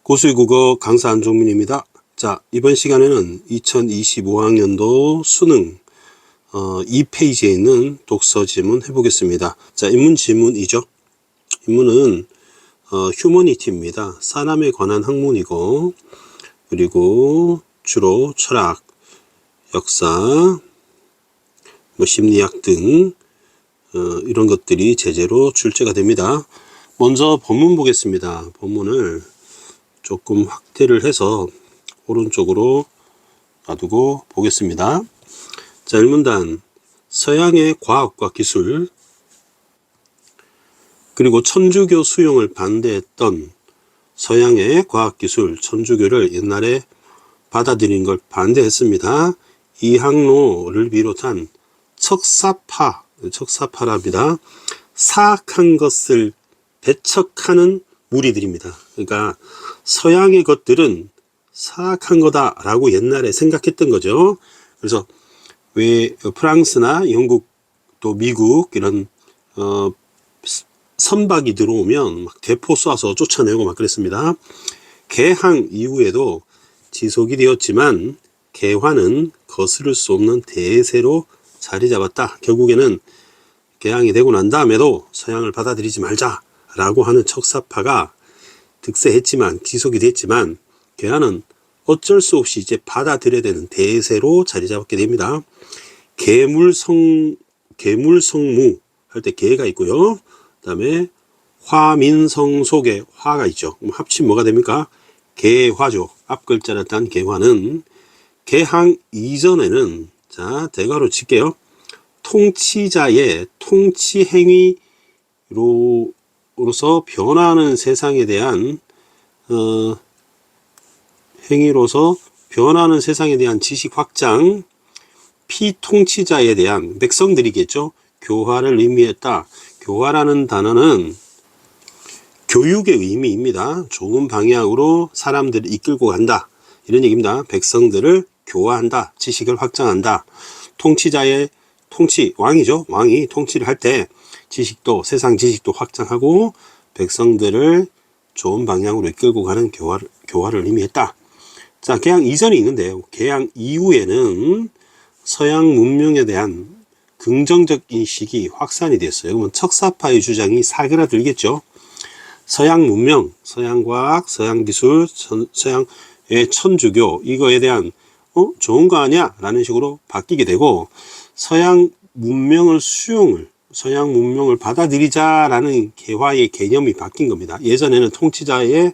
고수의 국어 강사 안종민입니다. 자, 이번 시간에는 2025학년도 수능 2페이지에 있는 독서 지문 해보겠습니다. 자, 인문 지문이죠. 인문은 휴머니티입니다. 사람에 관한 학문이고, 그리고 주로 철학, 역사, 심리학 등 이런 것들이 제재로 출제가 됩니다. 먼저 본문 보겠습니다. 본문을 조금 확대를 해서 오른쪽으로 놔두고 보겠습니다. 자, 1문단 서양의 과학과 기술 그리고 천주교 수용을 반대했던 서양의 과학기술 천주교를 옛날에 받아들인 걸 반대했습니다. 이항로를 비롯한 척사파랍니다. 사악한 것을 배척하는 무리들입니다. 그러니까 서양의 것들은 사악한 거다라고 옛날에 생각했던 거죠. 그래서 왜 프랑스나 영국 또 미국 이런 선박이 들어오면 막 대포 쏴서 쫓아내고 막 그랬습니다. 개항 이후에도 지속이 되었지만 개화는 거스를 수 없는 대세로 자리 잡았다. 결국에는 개항이 되고 난 다음에도 서양을 받아들이지 말자라고 하는 척사파가 득세했지만 지속이 됐지만 개화는 어쩔 수 없이 이제 받아들여야 되는 대세로 자리 잡게 됩니다. 계물성무 할 때 개가 있고요. 그 다음에 화민성 속에 화가 있죠. 그럼 합치면 뭐가 됩니까? 개화죠. 앞글자를 딴 개화는 개항 이전에는 자 대괄호 칠게요. 통치자의 통치 행위로서 변하는 세상에 대한 지식 확장, 피통치자에 대한 백성들이겠죠. 교화를 의미했다. 교화라는 단어는 교육의 의미입니다. 좋은 방향으로 사람들을 이끌고 간다. 이런 얘기입니다. 백성들을 교화한다. 지식을 확장한다. 통치자의 통치, 왕이죠. 왕이 통치를 할 때 지식도, 세상 지식도 확장하고 백성들을 좋은 방향으로 이끌고 가는 교화를 의미했다. 자, 개항 이전이 있는데요. 개항 이후에는 서양 문명에 대한 긍정적 인식이 확산이 됐어요. 그러면 척사파의 주장이 사그라들겠죠. 서양 문명, 서양 과학, 서양 기술, 서양의 천주교 이거에 대한 좋은 거 아니야? 라는 식으로 바뀌게 되고 서양 문명을 서양 문명을 받아들이자라는 개화의 개념이 바뀐 겁니다. 예전에는 통치자의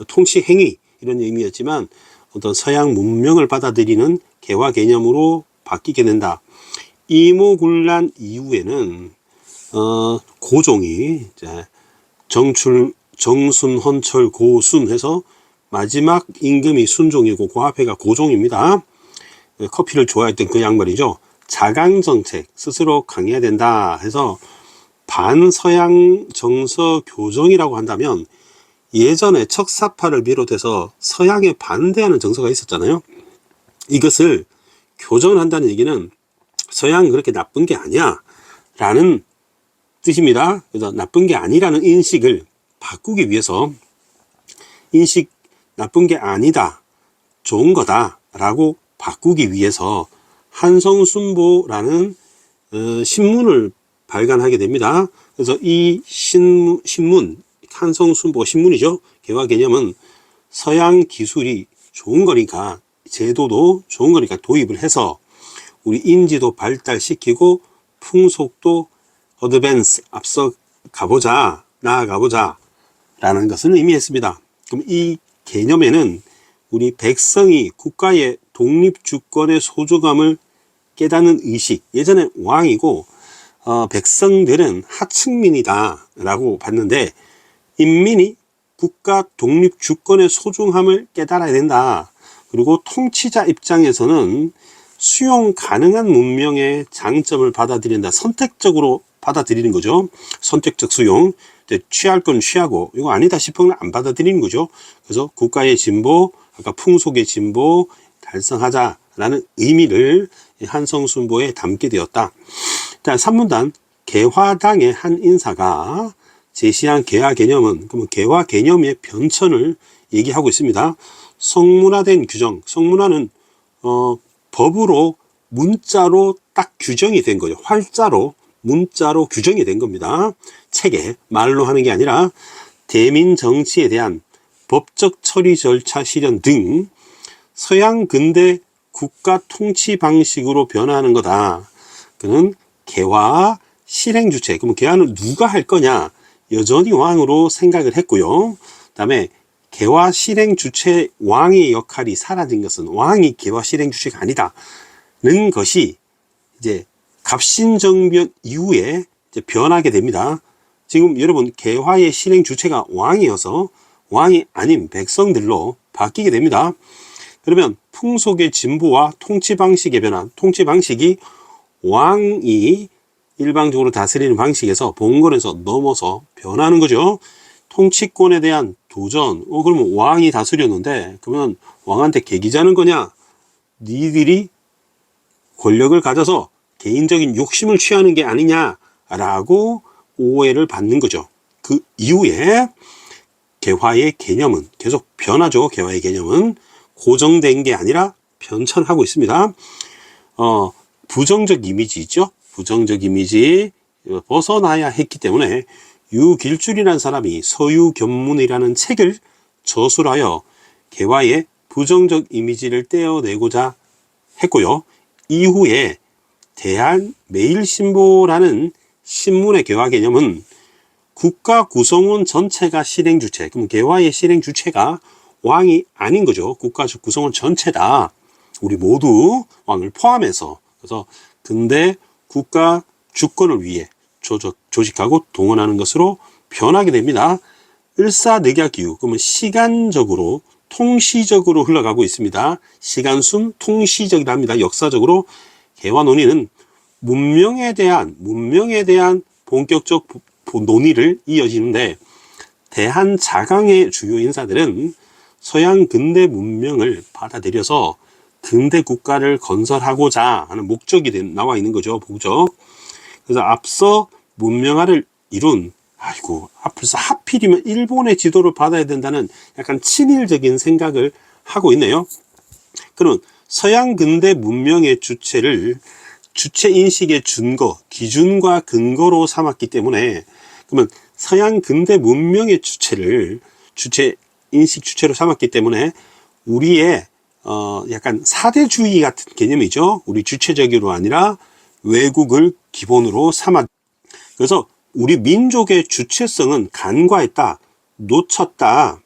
통치 행위 이런 의미였지만 어떤 서양 문명을 받아들이는 개화 개념으로 바뀌게 된다. 이모군란 이후에는 고종이 이제 정순, 헌철, 고순 해서 마지막 임금이 순종이고 그 앞에가 고종입니다. 커피를 좋아했던 그 양반이죠. 자강정책, 스스로 강해야 된다 해서 반서양 정서 교정이라고 한다면 예전에 척사파를 비롯해서 서양에 반대하는 정서가 있었잖아요. 이것을 교정한다는 얘기는 서양 그렇게 나쁜 게 아니야 라는 뜻입니다. 그래서 나쁜 게 아니라는 인식을 바꾸기 위해서 나쁜 게 아니다, 좋은 거다 라고 바꾸기 위해서 한성순보라는 신문을 발간하게 됩니다. 그래서 이 신문 한성순보 신문이죠. 개화 개념은 서양 기술이 좋은 거니까 제도도 좋은 거니까 도입을 해서 우리 인지도 발달시키고 풍속도 어드밴스 앞서 나아가보자 라는 것을 의미했습니다. 그럼 이 개념에는 우리 백성이 국가의 독립주권의 소중함을 깨닫는 의식, 예전에 왕이고 백성들은 하층민이다 라고 봤는데 인민이 국가 독립주권의 소중함을 깨달아야 된다. 그리고 통치자 입장에서는 수용 가능한 문명의 장점을 받아들인다. 선택적으로 받아들이는 거죠. 선택적 수용. 취할 건 취하고 이거 아니다 싶으면 안 받아들이는 거죠. 그래서 국가의 진보, 아까 풍속의 진보 달성하자라는 의미를 한성순보에 담게 되었다. 자, 3문단 개화당의 한 인사가 제시한 개화 개념은, 그러면 개화 개념의 변천을 얘기하고 있습니다. 성문화된 규정, 성문화는 법으로 문자로 딱 규정이 된 거죠. 활자로 문자로 규정이 된 겁니다. 책에 말로 하는 게 아니라 대민 정치에 대한 법적 처리 절차 실현 등 서양 근대 국가 통치 방식으로 변화하는 거다. 그는 개화 실행 주체, 그러면 개화는 누가 할 거냐? 여전히 왕으로 생각을 했고요. 그다음에 개화 실행 주체 왕의 역할이 사라진 것은 왕이 개화 실행 주체가 아니다는 것이 이제 갑신정변 이후에 이제 변하게 됩니다. 지금 여러분 개화의 실행 주체가 왕이어서 왕이 아닌 백성들로 바뀌게 됩니다. 그러면 풍속의 진보와 통치 방식의 변화, 통치 방식이 왕이 일방적으로 다스리는 방식에서 봉건에서 넘어서 변하는 거죠. 통치권에 대한 도전. 그러면 왕이 다스렸는데 그러면 왕한테 계기자는 거냐? 니들이 권력을 가져서 개인적인 욕심을 취하는 게 아니냐라고 오해를 받는 거죠. 그 이후에 개화의 개념은 계속 변하죠. 개화의 개념은 고정된 게 아니라 변천하고 있습니다. 부정적 이미지 있죠. 부정적 이미지 벗어나야 했기 때문에 유길줄이라는 사람이 서유견문이라는 책을 저술하여 개화의 부정적 이미지를 떼어내고자 했고요. 이후에 대한매일신보라는 신문의 개화 개념은 국가 구성원 전체가 실행 주체, 그럼 개화의 실행 주체가 왕이 아닌 거죠. 국가 구성원 전체다. 우리 모두 왕을 포함해서. 그래서 근대 국가 주권을 위해 조직하고 동원하는 것으로 변하게 됩니다. 일사늑약기후, 그러면 시간적으로 통시적으로 흘러가고 있습니다. 시간순 통시적이라 합니다. 역사적으로 개화 논의는 문명에 대한 본격적 논의를 이어지는데 대한자강의 주요 인사들은 서양 근대 문명을 받아들여서 근대 국가를 건설하고자 하는 목적이 나와 있는 거죠. 목적. 그래서 앞서 문명화를 이룬, 앞서 하필이면 일본의 지도를 받아야 된다는 약간 친일적인 생각을 하고 있네요. 그러면 서양 근대 문명의 주체를 주체 인식의 준거, 기준과 근거로 삼았기 때문에 그러면 서양 근대 문명의 주체를 주체 인식 주체로 삼았기 때문에 우리의 약간 사대주의 같은 개념이죠. 우리 주체적으로 아니라 외국을 기본으로 삼았. 그래서 우리 민족의 주체성은 간과했다, 놓쳤다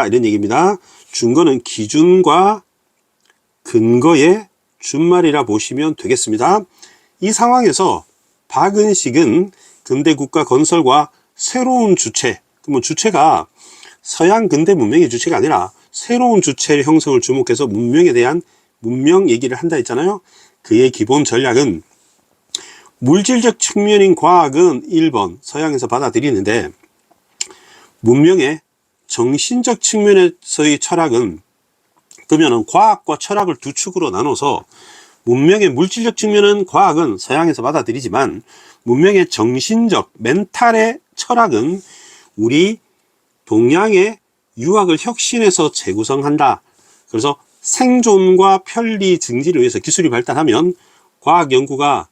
이런 얘기입니다. 준거는 기준과 근거의 준말이라 보시면 되겠습니다. 이 상황에서 박은식은 근대 국가 건설과 새로운 주체, 그러면 주체가 서양 근대 문명의 주체가 아니라 새로운 주체의 형성을 주목해서 문명에 대한 문명 얘기를 한다 했잖아요. 그의 기본 전략은 물질적 측면인 과학은 1번 서양에서 받아들이는데 문명의 정신적 측면에서의 철학은 그러면은 과학과 철학을 두 축으로 나눠서 문명의 물질적 측면은 과학은 서양에서 받아들이지만 문명의 정신적 멘탈의 철학은 우리 동양의 유학을 혁신해서 재구성한다. 그래서 생존과 편리 증진을 위해서 기술이 발달하면 과학 연구가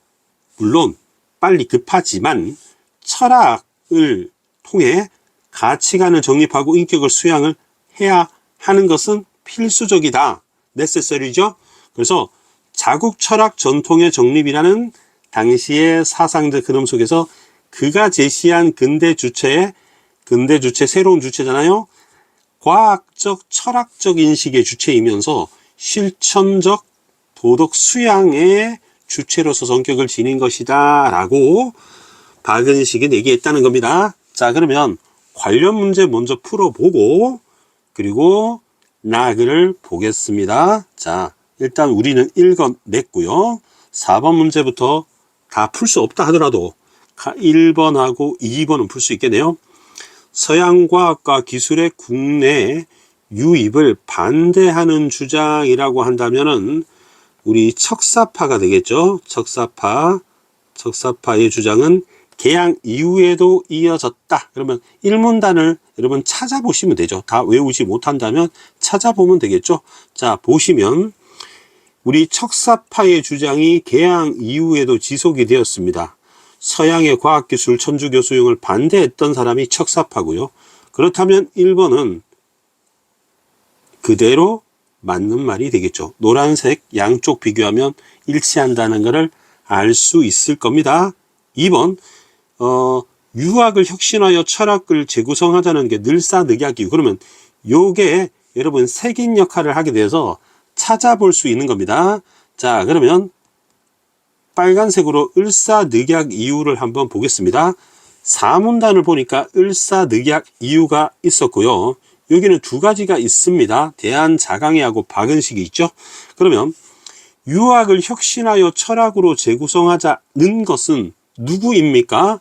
물론 빨리 급하지만 철학을 통해 가치관을 정립하고 인격을 수양을 해야 하는 것은 필수적이다. necessary죠. 그래서 자국 철학 전통의 정립이라는 당시의 사상적 흐름 속에서 그가 제시한 근대 주체 새로운 주체잖아요. 과학적 철학적 인식의 주체이면서 실천적 도덕 수양의 주체로서 성격을 지닌 것이다 라고 박은식은 얘기했다는 겁니다. 자, 그러면 관련 문제 먼저 풀어보고 그리고 나그를 보겠습니다. 자, 일단 우리는 읽어냈고요. 4번 문제부터 다 풀 수 없다 하더라도 1번하고 2번은 풀 수 있겠네요. 서양 과학과 기술의 국내 유입을 반대하는 주장이라고 한다면은 우리 척사파가 되겠죠. 척사파의 주장은 개항 이후에도 이어졌다. 그러면 일문단을 여러분 찾아보시면 되죠. 다 외우지 못한다면 찾아보면 되겠죠. 자, 보시면 우리 척사파의 주장이 개항 이후에도 지속이 되었습니다. 서양의 과학기술 천주교 수용을 반대했던 사람이 척사파고요. 그렇다면 1번은 그대로 맞는 말이 되겠죠. 노란색 양쪽 비교하면 일치한다는 것을 알 수 있을 겁니다. 2번 유학을 혁신하여 철학을 재구성하자는 게 늘사늑약이고, 그러면 요게 여러분 색인 역할을 하게 돼서 찾아볼 수 있는 겁니다. 자, 그러면 빨간색으로 을사늑약 이유를 한번 보겠습니다. 사문단을 보니까 을사늑약 이유가 있었고요. 여기는 두 가지가 있습니다. 대한자강회하고 박은식이 있죠. 그러면 유학을 혁신하여 철학으로 재구성하자는 것은 누구입니까?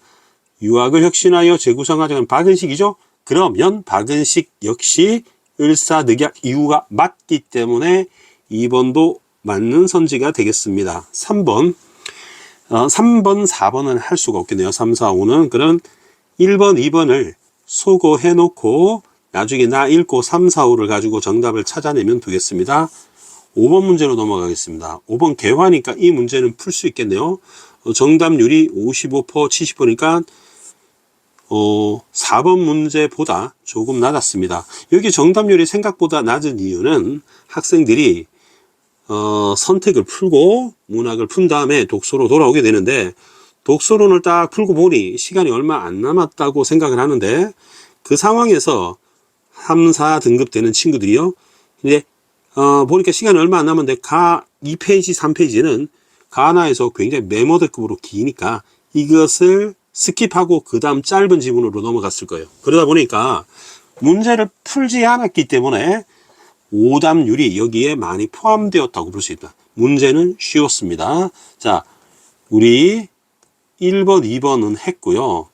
유학을 혁신하여 재구성하자는 박은식이죠. 그러면 박은식 역시 을사늑약 이유가 맞기 때문에 2번도 맞는 선지가 되겠습니다. 3번, 4번은 할 수가 없겠네요. 3, 4, 5는. 그럼 1번, 2번을 소거해 놓고 나중에 나 읽고 3, 4, 5를 가지고 정답을 찾아내면 되겠습니다. 5번 문제로 넘어가겠습니다. 5번 개화니까 이 문제는 풀 수 있겠네요. 정답률이 55%, 70%니까 4번 문제보다 조금 낮았습니다. 여기 정답률이 생각보다 낮은 이유는 학생들이 선택을 풀고 문학을 푼 다음에 독서로 돌아오게 되는데, 독서론을 딱 풀고 보니 시간이 얼마 안 남았다고 생각을 하는데, 그 상황에서 3, 4 등급 되는 친구들이요, 이제 보니까 시간이 얼마 안 남았는데 2페이지, 3페이지는 가나에서 굉장히 메모드급으로 기니까 이것을 스킵하고 그 다음 짧은 지문으로 넘어갔을 거예요. 그러다 보니까 문제를 풀지 않았기 때문에 오답률이 여기에 많이 포함되었다고 볼 수 있다. 문제는 쉬웠습니다. 자, 우리 1번, 2번은 했고요.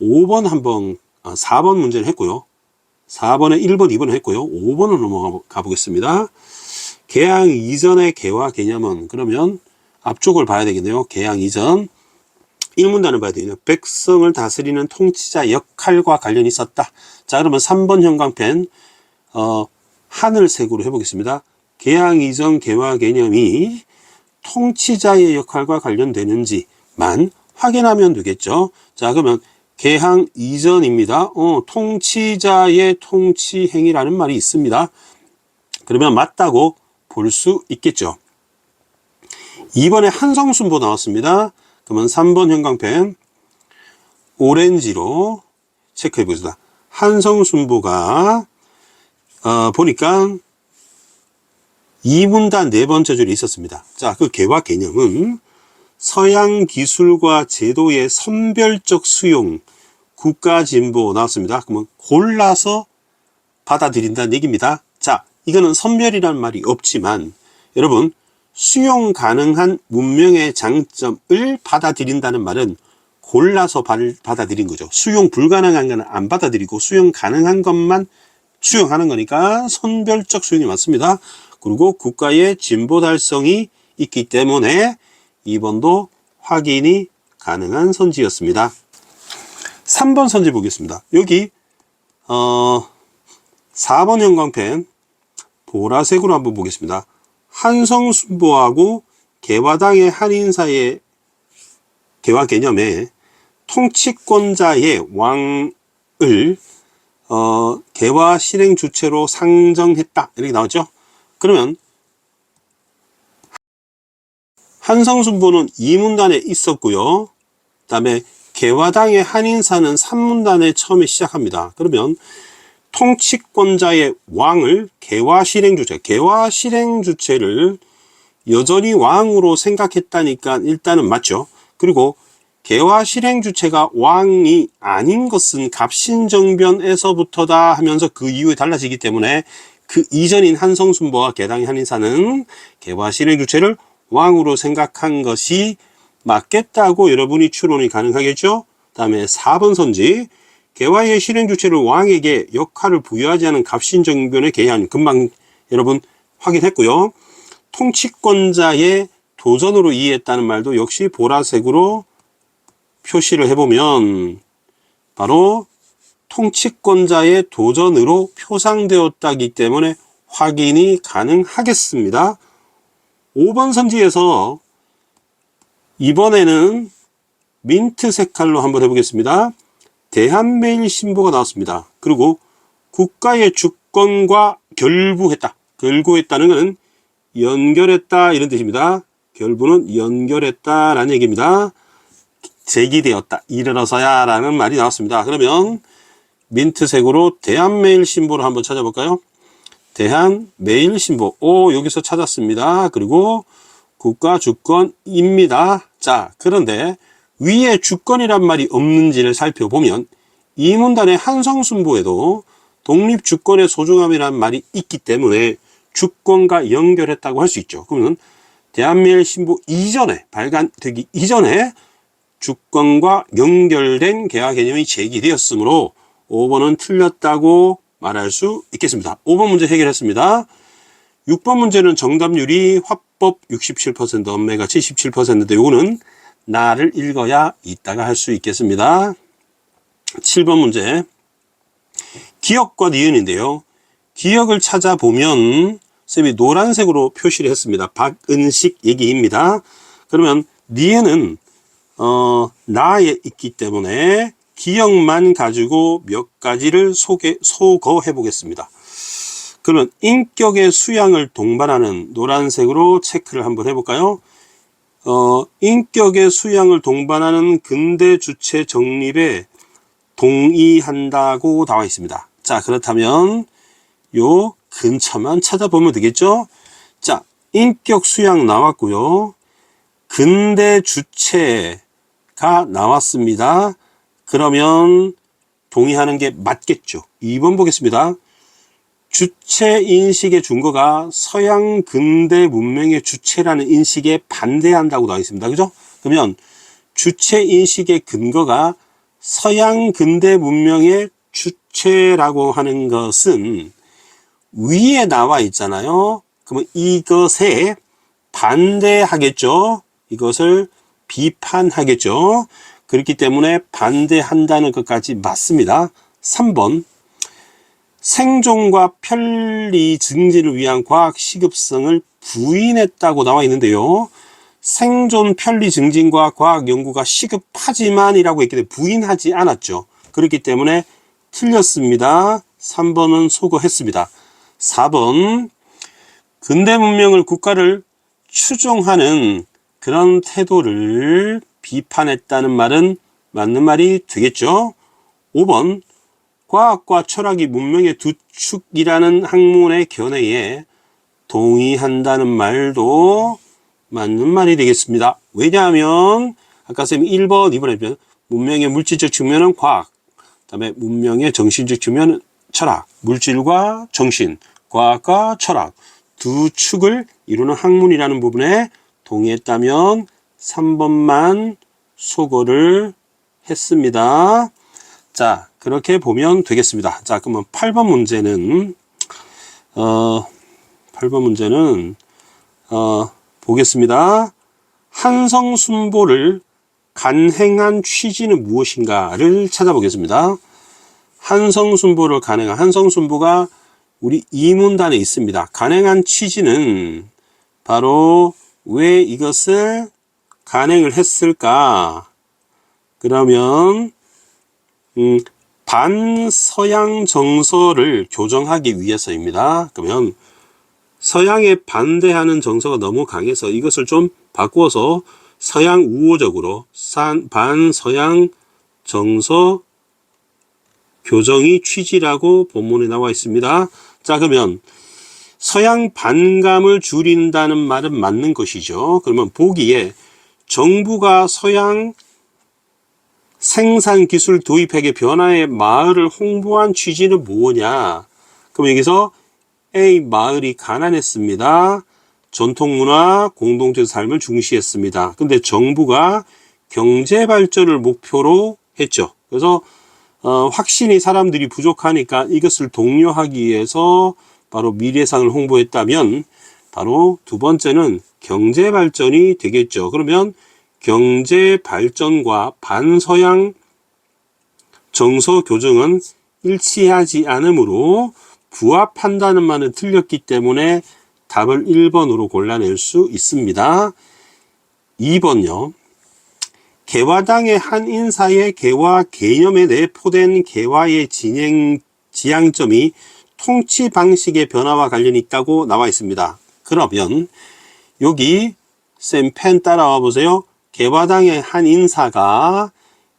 5번 4번 문제는 했고요. 4번에 1번, 2번은 했고요. 5번으로 넘어가 보겠습니다. 개항 이전의 개화 개념은, 그러면 앞쪽을 봐야 되겠네요. 개항 이전. 1문단을 봐야 되겠네요. 백성을 다스리는 통치자 역할과 관련이 있었다. 자, 그러면 3번 형광펜, 하늘색으로 해보겠습니다. 개항 이전 개화 개념이 통치자의 역할과 관련되는지만 확인하면 되겠죠. 자, 그러면 개항 이전입니다. 통치자의 통치 행위라는 말이 있습니다. 그러면 맞다고 볼 수 있겠죠. 2번에 한성순보 나왔습니다. 그러면 3번 형광펜 오렌지로 체크해 보겠습니다. 한성순보가 보니까 2문단 네 번째 줄이 있었습니다. 자, 그 개화 개념은 서양 기술과 제도의 선별적 수용, 국가 진보 나왔습니다. 그러면 골라서 받아들인다는 얘기입니다. 자, 이거는 선별이라는 말이 없지만 여러분, 수용 가능한 문명의 장점을 받아들인다는 말은 골라서 받아들인 거죠. 수용 불가능한 거는 안 받아들이고 수용 가능한 것만 수용하는 거니까 선별적 수용이 맞습니다. 그리고 국가의 진보 달성이 있기 때문에 2번도 확인이 가능한 선지였습니다. 3번 선지 보겠습니다. 여기 4번 형광펜 보라색으로 한번 보겠습니다. 한성순보하고 개화당의 한인사의 개화 개념에 통치권자의 왕을 개화 실행 주체로 상정했다, 이렇게 나왔죠. 그러면 한성순보는 2문단에 있었고요. 그 다음에 개화당의 한인사는 3문단에 처음에 시작합니다. 그러면 통치권자의 왕을 개화 실행 주체를 여전히 왕으로 생각했다니까 일단은 맞죠. 그리고 개화 실행 주체가 왕이 아닌 것은 갑신정변에서부터다 하면서 그 이후에 달라지기 때문에 그 이전인 한성순보와 개당의 한인사는 개화 실행 주체를 왕으로 생각한 것이 맞겠다고 여러분이 추론이 가능하겠죠. 다음에 4번 선지, 개화의 실행 주체를 왕에게 역할을 부여하지 않은 갑신정변의 개한, 금방 여러분 확인했고요. 통치권자의 도전으로 이해했다는 말도 역시 보라색으로 표시를 해보면 바로 통치권자의 도전으로 표상되었다기 때문에 확인이 가능하겠습니다. 5번 선지에서 이번에는 민트 색깔로 한번 해보겠습니다. 대한매일신보가 나왔습니다. 그리고 국가의 주권과 결부했다. 결부했다는 것은 연결했다 이런 뜻입니다. 결부는 연결했다라는 얘기입니다. 제기되었다. 이르러서야 라는 말이 나왔습니다. 그러면 민트색으로 대한매일신보를 한번 찾아볼까요? 대한매일신보. 여기서 찾았습니다. 그리고 국가주권입니다. 자, 그런데 위에 주권이란 말이 없는지를 살펴보면 이 문단의 한성순보에도 독립주권의 소중함이란 말이 있기 때문에 주권과 연결했다고 할 수 있죠. 그러면 대한매일신보 이전에, 발간되기 이전에 주권과 연결된 계약 개념이 제기되었으므로 5번은 틀렸다고 말할 수 있겠습니다. 5번 문제 해결했습니다. 6번 문제는 정답률이 화법 67%, 엄매가 77%인데 요거는 나를 읽어야 이따가 할 수 있겠습니다. 7번 문제 기역과 니은인데요. 기역을 찾아보면 쌤이 노란색으로 표시를 했습니다. 박은식 얘기입니다. 그러면 니은은 나에 있기 때문에 기역만 가지고 몇 가지를 소거해 보겠습니다. 그러면 인격의 수양을 동반하는 노란색으로 체크를 한번 해볼까요? 인격의 수양을 동반하는 근대 주체 정립에 동의한다고 나와 있습니다. 자, 그렇다면 요 근처만 찾아보면 되겠죠? 자, 인격 수양 나왔고요. 근대 주체가 나왔습니다. 그러면 동의하는 게 맞겠죠. 2번 보겠습니다. 주체 인식의 준거가 서양 근대 문명의 주체라는 인식에 반대한다고 나와 있습니다. 그죠? 그러면 주체 인식의 근거가 서양 근대 문명의 주체라고 하는 것은 위에 나와 있잖아요. 그러면 이것에 반대하겠죠. 이것을 비판하겠죠. 그렇기 때문에 반대한다는 것까지 맞습니다. 3번 생존과 편리 증진을 위한 과학 시급성을 부인했다고 나와 있는데요. 생존 편리 증진과 과학 연구가 시급하지만 이라고 했기 때문에 부인하지 않았죠. 그렇기 때문에 틀렸습니다. 3번은 소거했습니다. 4번 근대 문명을 국가를 추종하는 그런 태도를 비판했다는 말은 맞는 말이 되겠죠. 5번 과학과 철학이 문명의 두 축이라는 학문의 견해에 동의한다는 말도 맞는 말이 되겠습니다. 왜냐하면 아까 쌤이 1번, 2번 했면 문명의 물질적 측면은 과학, 그 다음에 문명의 정신적 측면은 철학, 물질과 정신, 과학과 철학 두 축을 이루는 학문이라는 부분에 동의했다면 3번만 소거를 했습니다. 자, 그렇게 보면 되겠습니다. 자, 그러면 8번 문제는 보겠습니다. 한성순보를 간행한 취지는 무엇인가를 찾아보겠습니다. 한성순보를 간행한, 한성순보가 우리 이문단에 있습니다. 간행한 취지는 바로 왜 이것을 간행을 했을까? 그러면 반서양 정서를 교정하기 위해서입니다. 그러면 서양에 반대하는 정서가 너무 강해서 이것을 좀 바꾸어서 서양 우호적으로 반서양 정서 교정이 취지라고 본문에 나와 있습니다. 자, 그러면 서양 반감을 줄인다는 말은 맞는 것이죠. 그러면 보기에 정부가 서양 생산 기술 도입액의 변화의 마을을 홍보한 취지는 뭐냐? 그럼 여기서 A, 마을이 가난했습니다. 전통문화, 공동체 삶을 중시했습니다. 근데 정부가 경제 발전을 목표로 했죠. 그래서 확신이 사람들이 부족하니까 이것을 독려하기 위해서 바로 미래상을 홍보했다면 바로 두 번째는 경제 발전이 되겠죠. 그러면 경제 발전과 반서양 정서 교정은 일치하지 않으므로 부합한다는 말은 틀렸기 때문에 답을 1번으로 골라낼 수 있습니다. 2번요. 개화당의 한 인사의 개화 개념에 내포된 개화의 지향점이 통치 방식의 변화와 관련이 있다고 나와 있습니다. 그러면 여기 쌤 펜 따라와 보세요. 개화당의 한 인사가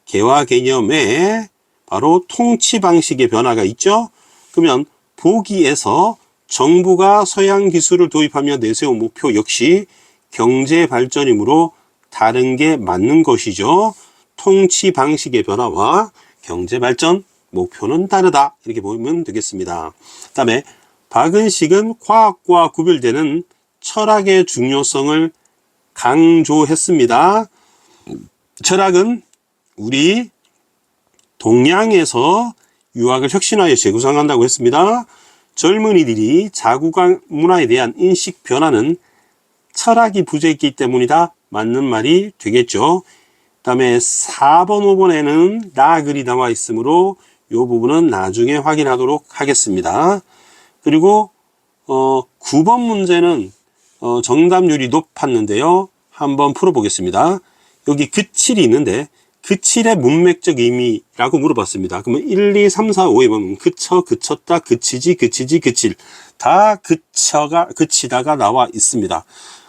개화 개념에 바로 통치 방식의 변화가 있죠. 그러면 보기에서 정부가 서양 기술을 도입하며 내세운 목표 역시 경제 발전이므로 다른 게 맞는 것이죠. 통치 방식의 변화와 경제 발전 목표는 다르다. 이렇게 보면 되겠습니다. 그 다음에 박은식은 과학과 구별되는 철학의 중요성을 강조했습니다. 철학은 우리 동양에서 유학을 혁신하여 재구성한다고 했습니다. 젊은이들이 자국의 문화에 대한 인식 변화는 철학이 부재했기 때문이다. 맞는 말이 되겠죠. 그 다음에 4번, 5번에는 나글이 나와 있으므로 이 부분은 나중에 확인하도록 하겠습니다. 그리고 9번 문제는 정답률이 높았는데요. 한번 풀어보겠습니다. 여기 그칠이 있는데 그칠의 문맥적 의미라고 물어봤습니다. 그러면 1, 2, 3, 4, 5에 보면 그쳐, 그쳤다, 그치지, 그치지, 그칠 다 그치다가 나와 있습니다.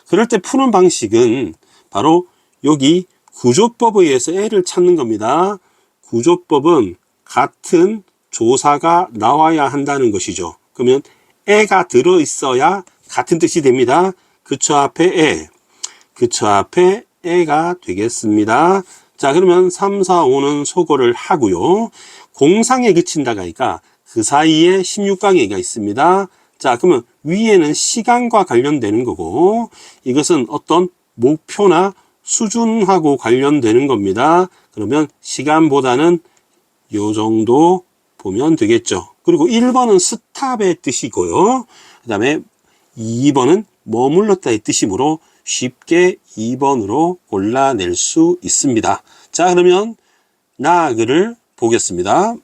그럴 때 푸는 방식은 바로 여기 구조법에 의해서 애를 찾는 겁니다. 구조법은 같은 조사가 나와야 한다는 것이죠. 그러면 애가 들어있어야 같은 뜻이 됩니다. 그쵸 앞에 애, 그쵸 앞에 애가 되겠습니다. 자, 그러면 3, 4, 5는 소거를 하고요. 공상에 그친다가 하니까 그 사이에 16강의가 있습니다. 자, 그러면 위에는 시간과 관련되는 거고 이것은 어떤 목표나 수준하고 관련되는 겁니다. 그러면 시간보다는 요 정도 보면 되겠죠. 그리고 1번은 스탑의 뜻이고요. 그 다음에 2번은 머물렀다의 뜻이므로 쉽게 2번으로 골라낼 수 있습니다. 자, 그러면 나그를 보겠습니다.